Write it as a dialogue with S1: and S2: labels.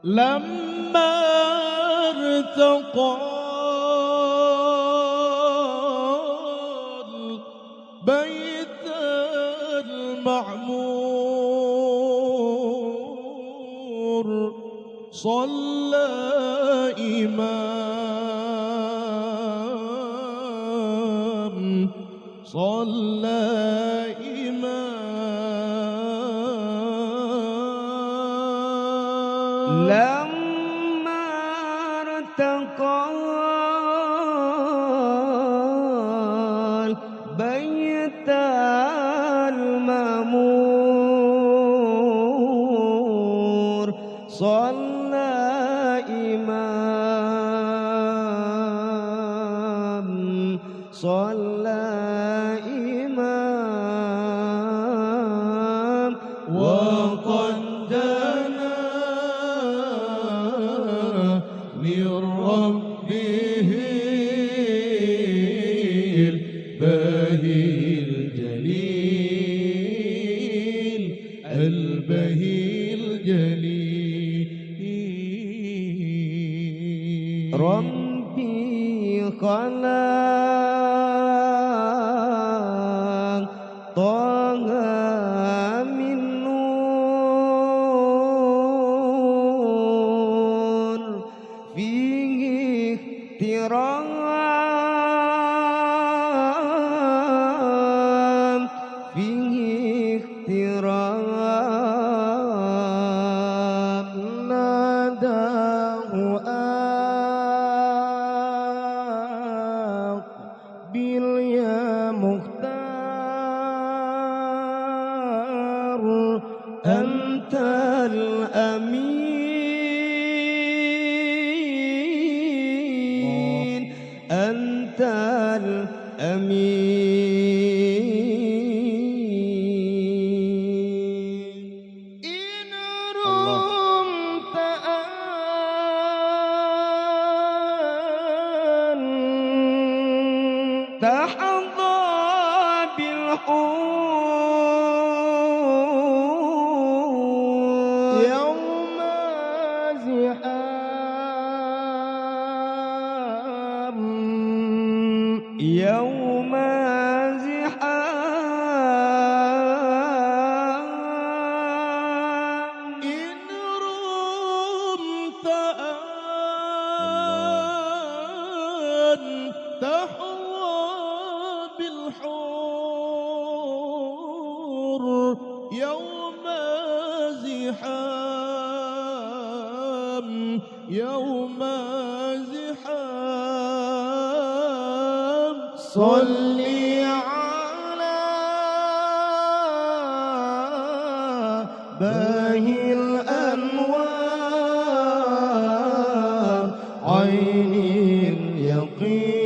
S1: لما ارتقى البيت المعمور صلى إمام
S2: لما ارتقى البيت المعمور صلى إمام
S1: وقد دنا من ربه البهي الجليل
S2: ربي خلق طه من نور فيه احترام ناداه أقبل يا مختار أنت الأمين أنت الأمين إن رمت أن تحظى بالحور يوم زحام إن رمت أن تحظى بالحور يوم زحام صلي على باهي الأنوار عين اليقين